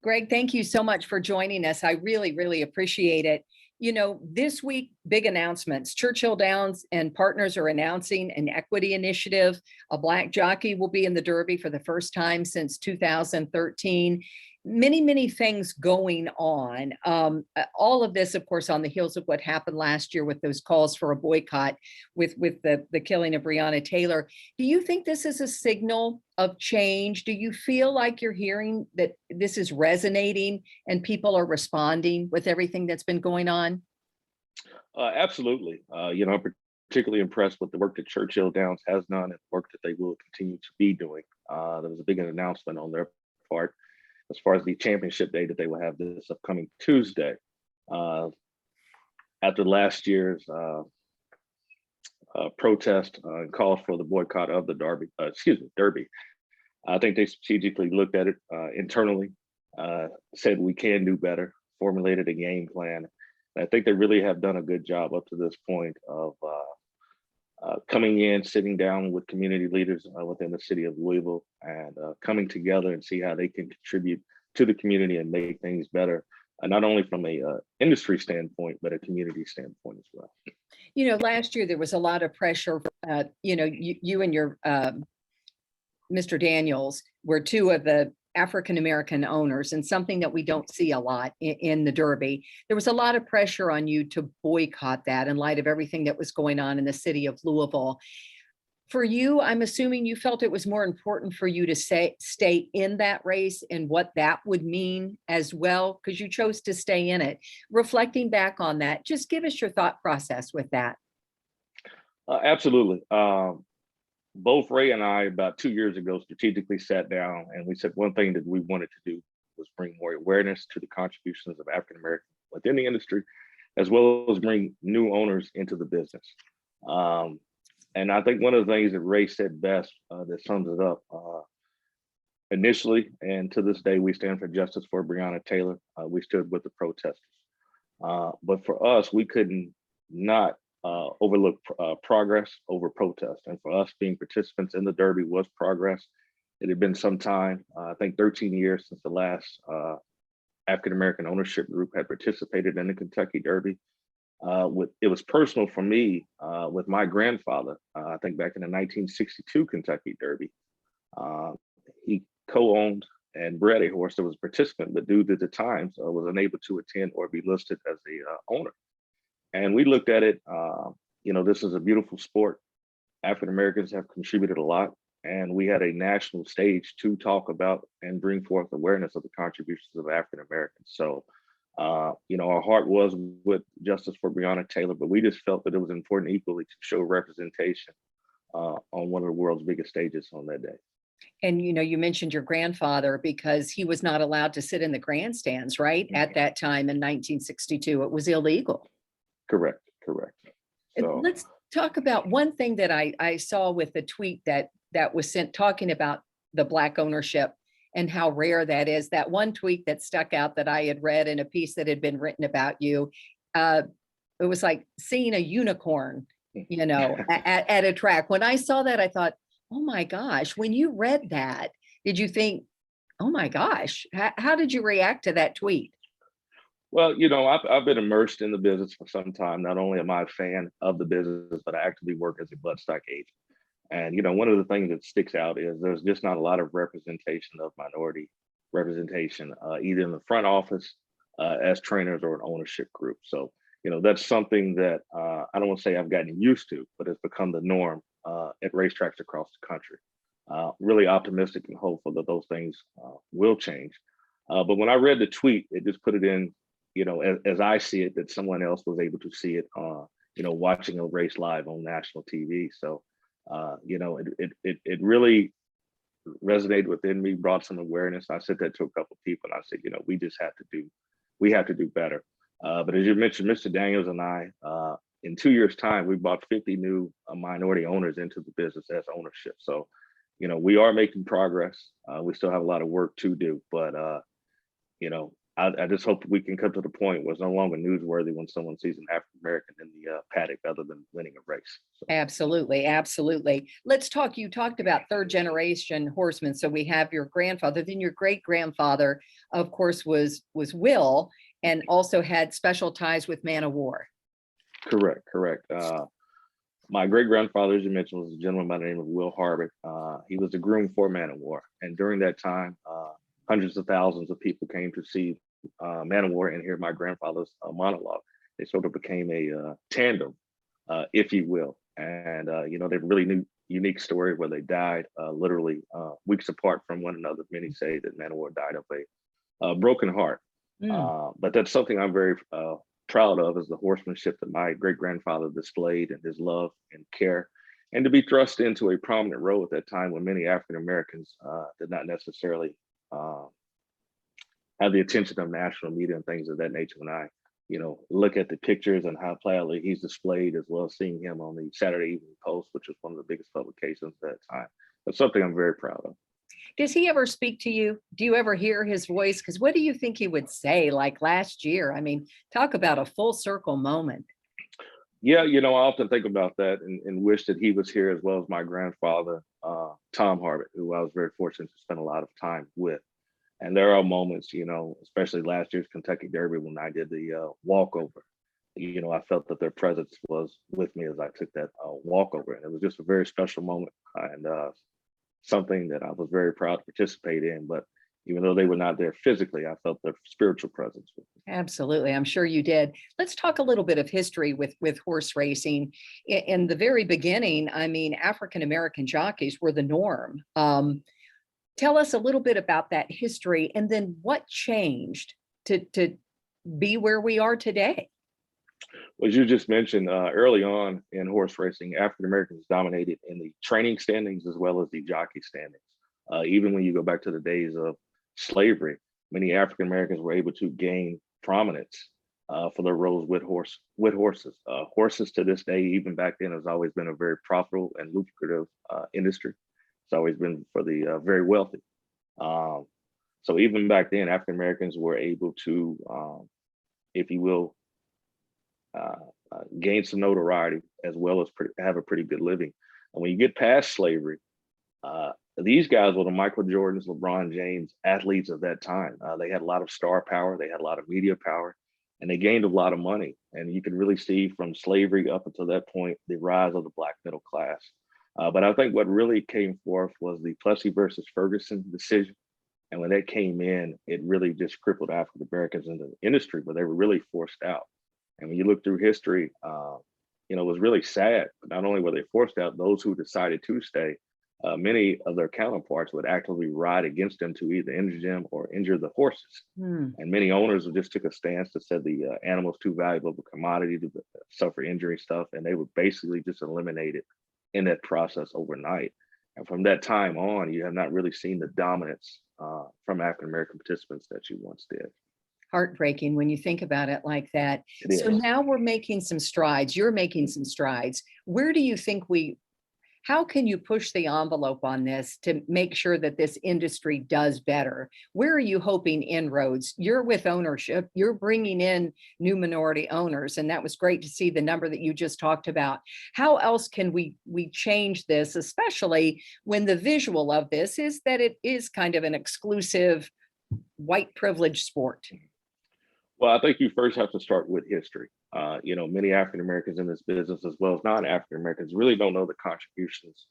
Greg, thank you so much for joining us. I really, really appreciate it. This week, big announcements. Churchill Downs and partners are announcing an equity initiative. A Black jockey will be in the Derby for the first time since 2013. Many, many things going on. All of this, of course, on the heels of what happened last year with those calls for a boycott with the killing of Breonna Taylor. Do you think this is a signal of change? Do you feel like you're hearing that this is resonating and people are responding with everything that's been going on? Absolutely. I'm particularly impressed with the work that Churchill Downs has done and the work that they will continue to be doing. There was a big announcement on their part as far as the championship day that they will have this upcoming Tuesday. After last year's protest and calls for the boycott of the Derby, I think they strategically looked at it internally, said we can do better, formulated a game plan. And I think they really have done a good job up to this point of coming in, sitting down with community leaders within the city of Louisville and coming together and see how they can contribute to the community and make things better, not only from a industry standpoint, but a community standpoint as well. Last year there was a lot of pressure. You and your Mr. Daniels were two of the African-American owners, and something that we don't see a lot in the Derby. There was a lot of pressure on you to boycott that in light of everything that was going on in the city of Louisville. For you, I'm assuming you felt it was more important for you to stay in that race and what that would mean as well, because you chose to stay in it. Reflecting back on that, just give us your thought process with that. Absolutely. Both Ray and I, about 2 years ago, strategically sat down and we said one thing that we wanted to do was bring more awareness to the contributions of African Americans within the industry, as well as bring new owners into the business. And I think one of the things that Ray said best that sums it up, initially and to this day, we stand for justice for Breonna Taylor. We stood with the protesters. But for us, we couldn't not overlook progress over protest. And for us, being participants in the Derby was progress. It had been some time, I think 13 years since the last African-American ownership group had participated in the Kentucky Derby. It was personal for me with my grandfather. I think back in the 1962 Kentucky Derby, he co-owned and bred a horse that was a participant, but due to the times was unable to attend or be listed as the owner. And we looked at it, this is a beautiful sport. African Americans have contributed a lot, and we had a national stage to talk about and bring forth awareness of the contributions of African Americans. So, our heart was with justice for Breonna Taylor, but we just felt that it was important equally to show representation on one of the world's biggest stages on that day. And you mentioned your grandfather because he was not allowed to sit in the grandstands, right? At that time in 1962, it was illegal. Correct. So, let's talk about one thing that I saw with the tweet that was sent talking about the Black ownership and how rare that is. That one tweet that stuck out that I had read in a piece that had been written about you. It was like seeing a unicorn, at a track. When I saw that, I thought, oh my gosh, when you read that, did you think, oh my gosh, how did you react to that tweet? Well, I've been immersed in the business for some time. Not only am I a fan of the business, but I actively work as a Bloodstock agent. And, one of the things that sticks out is there's just not a lot of representation of minority representation, either in the front office as trainers or an ownership group. So, that's something that I don't want to say I've gotten used to, but it's become the norm at racetracks across the country. Really optimistic and hopeful that those things will change. But when I read the tweet, it just put it in, as I see it, that someone else was able to see it, watching a race live on national TV. So, it really resonated within me, brought some awareness. I said that to a couple of people, and I said, we have to do better. But as you mentioned, Mr. Daniels and I, in 2 years' time, we brought 50 new minority owners into the business as ownership. So, we are making progress. We still have a lot of work to do, but I just hope we can come to the point where it's no longer newsworthy when someone sees an African American in the paddock other than winning a race. So, Absolutely, absolutely. Let's talk. You talked about third generation horsemen. So we have your grandfather, then your great grandfather, of course, was Will, and also had special ties with Man of War. correct, correct. My great grandfather, as you mentioned, was a gentleman by the name of Will Harbut. He was the groom for Man of War, and during that time, hundreds of thousands of people came to see Man of War and hear my grandfather's monologue. They sort of became a tandem, if you will. And they really unique story where they died literally weeks apart from one another. Many say that Man of War died of a broken heart. Mm. But that's something I'm very proud of, is the horsemanship that my great grandfather displayed, and his love and care, and to be thrust into a prominent role at that time when many African Americans did not necessarily have the attention of national media and things of that nature. When I, look at the pictures and how proudly he's displayed, as well as seeing him on the Saturday Evening Post, which was one of the biggest publications at that time. That's something I'm very proud of. Does he ever speak to you? Do you ever hear his voice? Because what do you think he would say like last year? I mean, talk about a full circle moment. Yeah, I often think about that, and wish that he was here, as well as my grandfather, Tom Harbut, who I was very fortunate to spend a lot of time with. And there are moments, especially last year's Kentucky Derby when I did the walkover. I felt that their presence was with me as I took that walkover, and it was just a very special moment, and something that I was very proud to participate in. But even though they were not there physically, I felt their spiritual presence with me. Absolutely. I'm sure you did. Let's talk a little bit of history with horse racing. In the very beginning, I mean, African American jockeys were the norm. Tell us a little bit about that history, and then what changed to be where we are today. As you just mentioned, early on in horse racing, African Americans dominated in the training standings as well as the jockey standings. Even when you go back to the days of slavery, many African Americans were able to gain prominence for their roles with horses. Horses to this day, even back then, has always been a very profitable and lucrative industry. It's always been for the very wealthy. So even back then, African Americans were able to, if you will, gain some notoriety, as well as have a pretty good living. And when you get past slavery, these guys were the Michael Jordans, LeBron James athletes of that time. They had a lot of star power, they had a lot of media power, and they gained a lot of money. And you can really see from slavery up until that point, the rise of the Black middle class. But I think what really came forth was the Plessy versus Ferguson decision. And when that came in, it really just crippled African Americans in the industry, where they were really forced out. And when you look through history, it was really sad. But not only were they forced out, those who decided to stay, many of their counterparts would actively ride against them to either injure them or injure the horses. Hmm. And many owners just took a stance that said the animal's too valuable of a commodity to suffer injury stuff, and they would basically just eliminate it in that process overnight. And from that time on, you have not really seen the dominance from African American participants that you once did. Heartbreaking when you think about it like that. It So is. now we're making some strides. You're making some strides. Where do you think how can you push the envelope on this to make sure that this industry does better? Where are you hoping inroads? You're with ownership, you're bringing in new minority owners, and that was great to see the number that you just talked about. How else can we change this, especially when the visual of this is that it is kind of an exclusive white privilege sport? Well, I think you first have to start with history. Many African Americans in this business, as well as non-African Americans, really don't know the contributions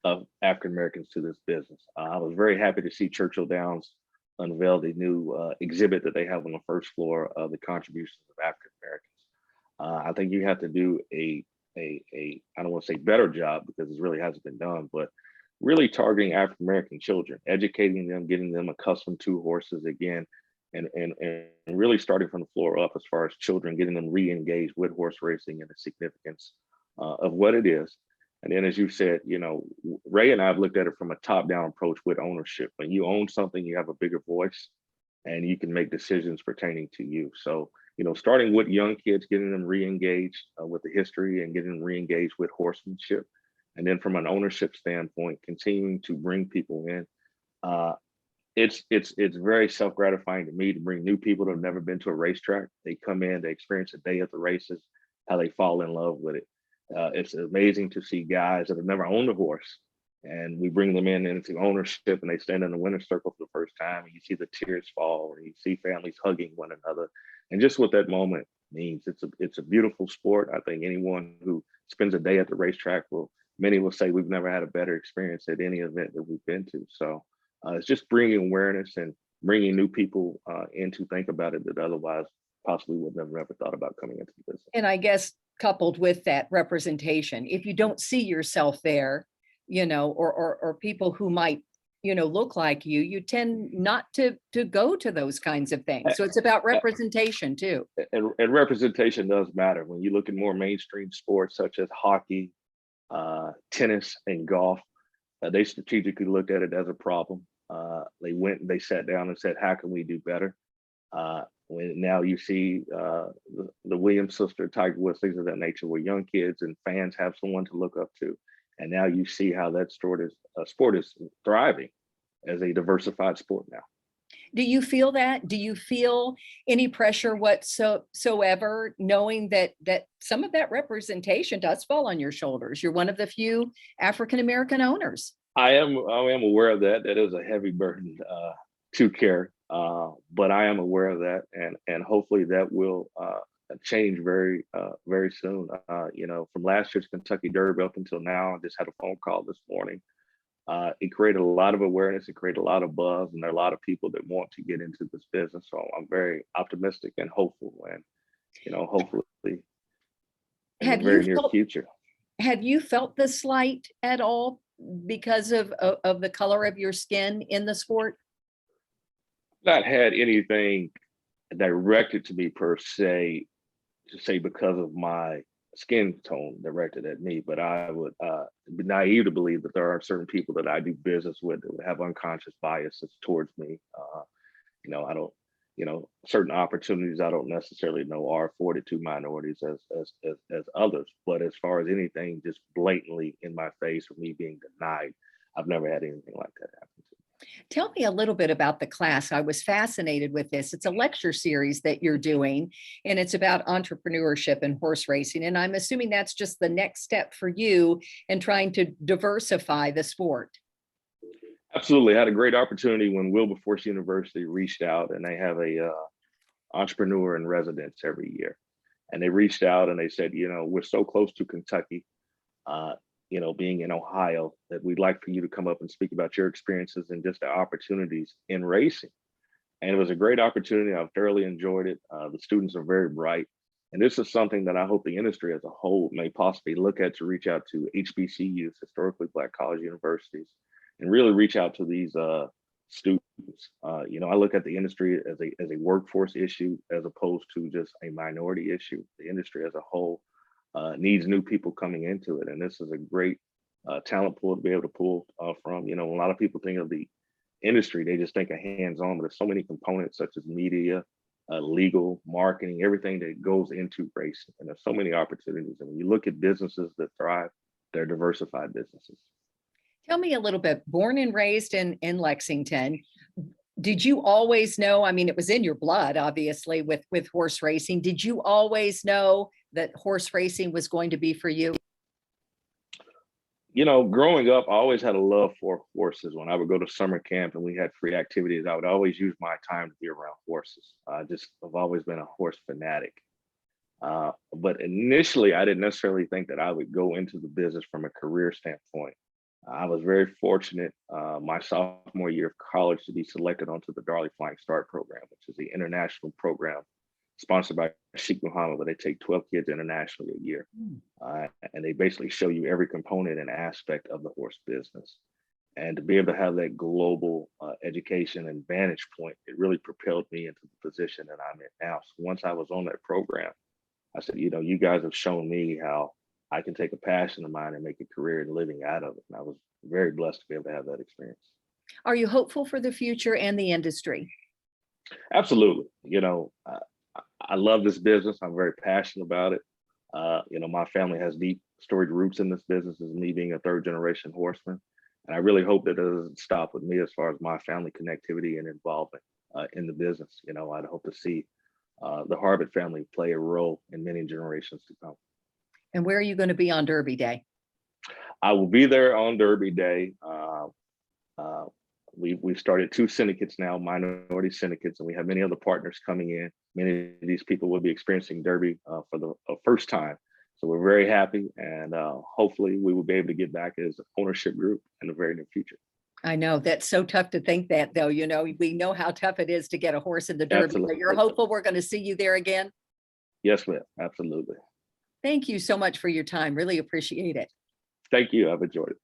of African Americans to this business. I was very happy to see Churchill Downs unveil the new exhibit that they have on the first floor of the contributions of African Americans. I think you have to do a I don't want to say better job, because it really hasn't been done, but really targeting African American children, educating them, getting them accustomed to horses again, and really starting from the floor up as far as children, getting them re-engaged with horse racing and the significance of what it is. And then, as you said, Ray and I have looked at it from a top-down approach with ownership. When you own something, you have a bigger voice, and you can make decisions pertaining to you. So, starting with young kids, getting them re-engaged with the history, and getting them re-engaged with horsemanship. And then from an ownership standpoint, continuing to bring people in. It's very self-gratifying to me to bring new people that have never been to a racetrack. They come in, they experience a day at the races, how they fall in love with it. It's amazing to see guys that have never owned a horse, and we bring them in into ownership, and they stand in the winner's circle for the first time, and you see the tears fall, and you see families hugging one another, and just what that moment means. It's a beautiful sport. I think anyone who spends a day at the racetrack will, many will say we've never had a better experience at any event that we've been to. So it's just bringing awareness and bringing new people in to think about it that otherwise possibly would never thought about coming into the business. And I guess coupled with that representation, if you don't see yourself there, or people who might, look like you tend not to go to those kinds of things. So it's about representation too. And representation does matter. When you look at more mainstream sports such as hockey, tennis, and golf, they strategically looked at it as a problem. They went and they sat down and said, how can we do better? When now you see the Williams sister, Tiger Woods, things of that nature, where young kids and fans have someone to look up to. And now you see how that sport is thriving as a diversified sport now. Do you feel that? Do you feel any pressure whatsoever, knowing that some of that representation does fall on your shoulders? You're one of the few African-American owners. I am aware of that. That is a heavy burden to carry, but I am aware of that, and hopefully that will change very soon. From last year's Kentucky Derby up until now, I just had a phone call this morning. It created a lot of awareness, it created a lot of buzz, and there are a lot of people that want to get into this business. So I'm very optimistic and hopeful, and hopefully in the very near future. Have you felt the slight at all because of the color of your skin in the sport? Not had anything directed to me per se, to say because of my skin tone directed at me, but I would be naive to believe that there are certain people that I do business with that would have unconscious biases towards me. I don't, certain opportunities I don't necessarily know are afforded to minorities as others. But as far as anything just blatantly in my face or me being denied, I've never had anything like that happen to me. Tell me a little bit about the class. I was fascinated with this. It's a lecture series that you're doing, and it's about entrepreneurship and horse racing. And I'm assuming that's just the next step for you in trying to diversify the sport. Absolutely. I had a great opportunity when Wilberforce University reached out, and they have a entrepreneur in residence every year. And they reached out and they said, we're so close to Kentucky, being in Ohio, that we'd like for you to come up and speak about your experiences and just the opportunities in racing. And it was a great opportunity. I've thoroughly enjoyed it. The students are very bright. And this is something that I hope the industry as a whole may possibly look at, to reach out to HBCUs, historically Black college universities, and really reach out to these students. I look at the industry as a workforce issue as opposed to just a minority issue. The industry as a whole needs new people coming into it, and this is a great talent pool to be able to pull from. A lot of people think of the industry, they just think of hands-on, but there's so many components such as media, legal, marketing, everything that goes into racing, and there's so many opportunities. And when you look at businesses that thrive, they're diversified businesses. Tell me a little bit. Born and raised in Lexington, did you always know? I mean, it was in your blood, obviously, with horse racing. Did you always know that horse racing was going to be for you? Growing up, I always had a love for horses. When I would go to summer camp and we had free activities, I would always use my time to be around horses. I've always been a horse fanatic. But initially, I didn't necessarily think that I would go into the business from a career standpoint. I was very fortunate my sophomore year of college to be selected onto the Darley Flying Start program, which is the international program sponsored by Sheikh Mohammed, where they take 12 kids internationally a year. And they basically show you every component and aspect of the horse business. And to be able to have that global education and vantage point, it really propelled me into the position that I'm in now. So once I was on that program, I said, you guys have shown me how I can take a passion of mine and make a career and living out of it. And I was very blessed to be able to have that experience. Are you hopeful for the future and the industry? Absolutely. I love this business. I'm very passionate about it. My family has deep storied roots in this business, as me being a third generation horseman. And I really hope that it doesn't stop with me as far as my family connectivity and involvement in the business. You know, I'd hope to see the Harbut family play a role in many generations to come. And where are you going to be on Derby Day? I will be there on Derby Day. Uh, we've started 2 syndicates now, minority syndicates, and we have many other partners coming in. Many of these people will be experiencing Derby for the first time. So we're very happy, and hopefully we will be able to get back as an ownership group in the very near future. I know that's so tough to think that, though. You know, we know how tough it is to get a horse in the Derby, Absolutely. but you're hopeful we're going to see you there again. Yes, ma'am. Absolutely. Thank you so much for your time. Really appreciate it. Thank you. I've enjoyed it.